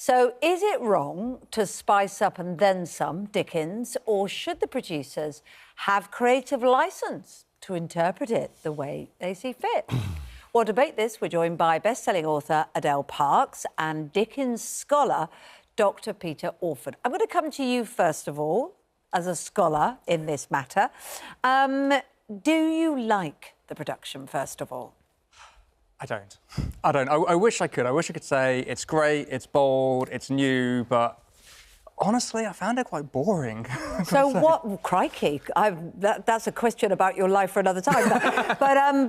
So is it wrong to spice up and then some Dickens, or should the producers have creative licence to interpret it the way they see fit? Well, to debate this, we're joined by best-selling author Adele Parks and Dickens scholar Dr Pete Orford. I'm going to come to you first of all, as a scholar in this matter. Do you like the production, first of all? I don't. I wish I could. I wish I could say it's great, it's bold, it's new, but honestly, I found it quite boring. So what? Well, crikey, that's a question about your life for another time.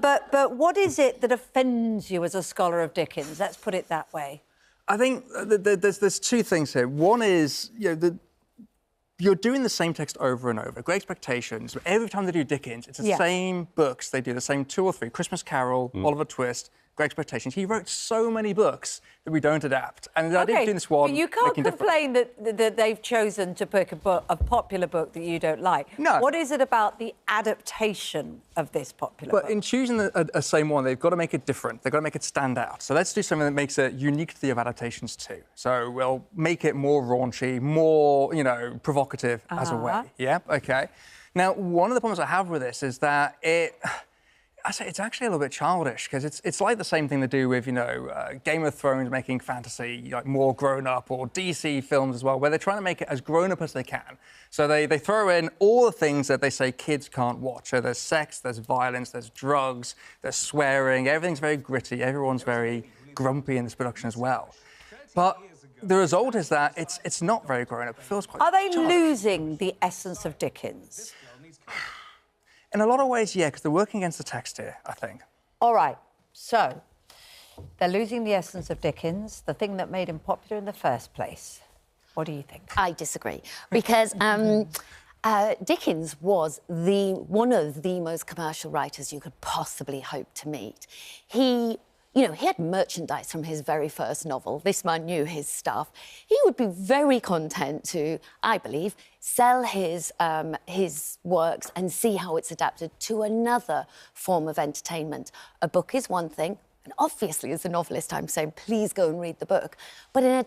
But what is it that offends you as a scholar of Dickens? Let's put it that way. I think there's two things here. One is, you're doing the same text over and over. Great Expectations. Every time they do Dickens, it's the same books. They do the same 2 or 3. Christmas Carol, Oliver Twist, Great Expectations. He wrote so many books that we don't adapt. And the idea of doing this one... But you can't complain that they've chosen to pick a popular book that you don't like. No. What is it about the adaptation of this popular book? But in choosing a same one, they've got to make it different. They've got to make it stand out. So let's do something that makes it unique to the other adaptations too. So we'll make it more raunchy, more, provocative as a way. Yeah, OK. Now, one of the problems I have with this is that it's actually a little bit childish, because it's like the same thing they do with, Game of Thrones making fantasy more grown-up, or DC films as well, where they're trying to make it as grown-up as they can. So they throw in all the things that they say kids can't watch. So there's sex, there's violence, there's drugs, there's swearing. Everything's very gritty. Everyone's very grumpy in this production as well. But the result is that it's not very grown-up. It feels quite childish. Losing the essence of Dickens? In a lot of ways, yeah, because they're working against the text here, I think. All right, so they're losing the essence of Dickens, the thing that made him popular in the first place. What do you think? I disagree, because Dickens was one of the most commercial writers you could possibly hope to meet. He had merchandise from his very first novel. This man knew his stuff. He would be very content to, I believe, sell his works and see how it's adapted to another form of entertainment. A book is one thing, and obviously, as a novelist, I'm saying, please go and read the book. But an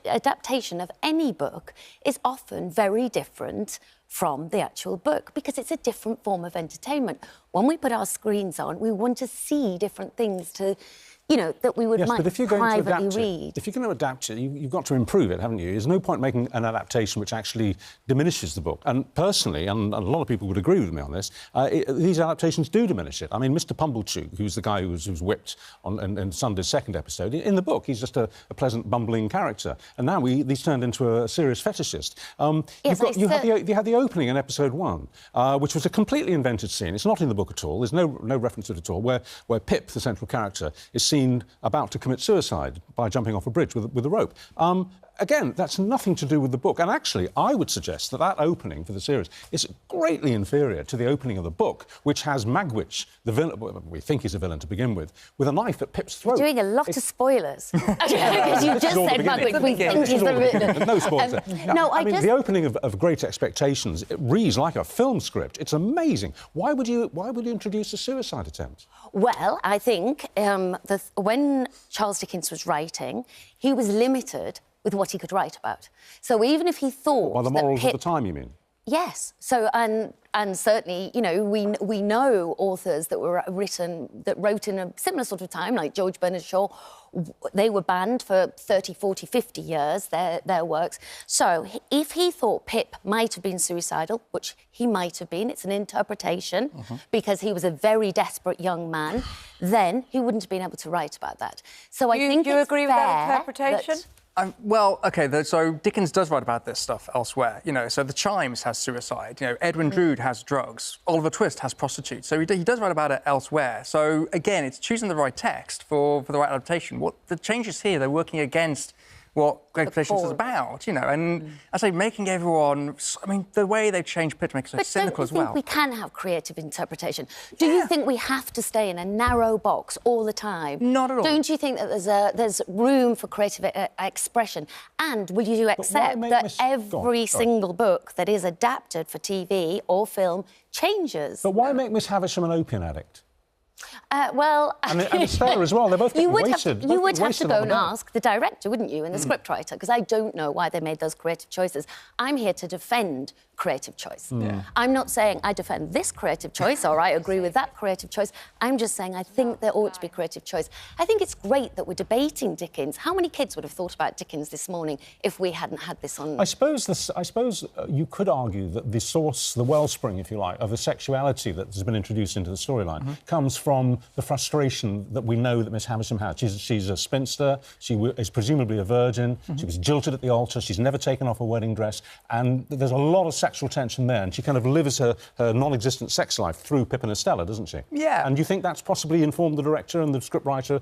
adaptation of any book is often very different from the actual book, because it's a different form of entertainment. When we put our screens on, we want to see different things that we would might privately read. If you're going to adapt it, you've got to improve it, haven't you? There's no point making an adaptation which actually diminishes the book. And personally, and a lot of people would agree with me on this, these adaptations do diminish it. I mean, Mr Pumblechook, who's the guy who was whipped in Sunday's second episode, in the book, he's just a pleasant, bumbling character. And now he's turned into a serious fetishist. You had the opening in episode 1, which was a completely invented scene. It's not in the book at all. There's no reference to it at all, where Pip, the central character, is seen about to commit suicide by jumping off a bridge with a rope. Again, that's nothing to do with the book. And actually, I would suggest that opening for the series is greatly inferior to the opening of the book, which has Magwitch, the villain, we think he's a villain to begin with a knife at Pip's throat. You're doing a lot of spoilers. Because you just said Magwitch, we think he's the villain. No spoilers. I mean, the opening of Great Expectations, it reads like a film script. It's amazing. Why would you introduce a suicide attempt? Well, I think when Charles Dickens was writing, he was limited with what he could write about. So even if he thought... By the morals of the time, you mean? Yes. So, and certainly, we know authors that wrote in a similar sort of time, like George Bernard Shaw. They were banned for 30, 40, 50 years, their works. So if he thought Pip might have been suicidal, which he might have been, it's an interpretation, because he was a very desperate young man, then he wouldn't have been able to write about that. So I think do you agree with that interpretation? Well, OK, so Dickens does write about this stuff elsewhere. So The Chimes has suicide. Edwin Drood has drugs. Oliver Twist has prostitutes. So he does write about it elsewhere. So, again, it's choosing the right text for the right adaptation. What the changes here, they're working against what Great Expectations is about, and I say making everyone... I mean, the way they've changed Pip makes it so cynical as well. But don't you think we can have creative interpretation? Do you think we have to stay in a narrow box all the time? Not at all. Don't you think that there's room for creative expression? And will you accept that every single book that is adapted for TV or film changes? But why make Miss Havisham an opium addict? Well, and Estella as well. They're both getting wasted. You would have to go and ask the director, wouldn't you, and the scriptwriter, because I don't know why they made those creative choices. I'm here to defend creative choice. I'm not saying I defend this creative choice or I agree with that creative choice. I'm just saying I think there ought to be creative choice. I think it's great that we're debating Dickens. How many kids would have thought about Dickens this morning if we hadn't had this on? I suppose you could argue that the source, the wellspring, if you like, of the sexuality that has been introduced into the storyline comes from the frustration that we know that Miss Havisham had. She's a spinster. She is presumably a virgin. She was jilted at the altar. She's never taken off her wedding dress, and there's a lot of sexual tension there, and she kind of lives her non-existent sex life through Pip and Estella, doesn't she? Yeah. And you think that's possibly informed the director and the scriptwriter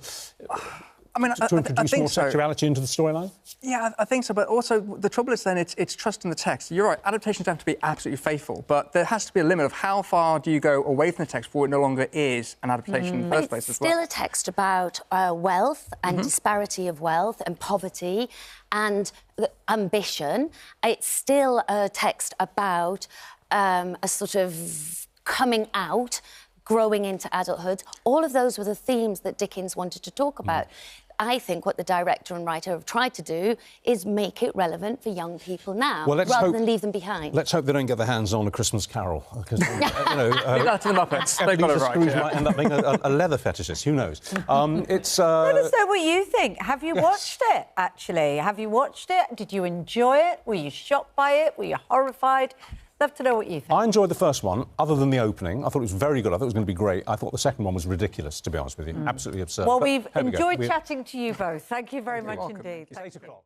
I mean, to introduce more sexuality into the storyline? Yeah, I think so. But also, the trouble is then it's trust in the text. You're right, adaptations have to be absolutely faithful, but there has to be a limit of how far do you go away from the text before it no longer is an adaptation in the first place as well. It's still a text about wealth and disparity of wealth and poverty and ambition. It's still a text about a sort of coming out, growing into adulthood. All of those were the themes that Dickens wanted to talk about. I think what the director and writer have tried to do is make it relevant for young people now, rather than leave them behind. Let's hope they don't get their hands on A Christmas Carol, because leave that to the Muppets. They've got it right. Scrooge might end up being a leather fetishist. Who knows? It's. Let us know what you think. Have you watched it? Actually, have you watched it? Did you enjoy it? Were you shocked by it? Were you horrified? Love to know what you think. I enjoyed the first one, other than the opening. I thought it was very good. I thought it was going to be great. I thought the second one was ridiculous, to be honest with you. Absolutely absurd. Well, we've enjoyed chatting to you both. Thank you very much indeed. It's 8 o'clock.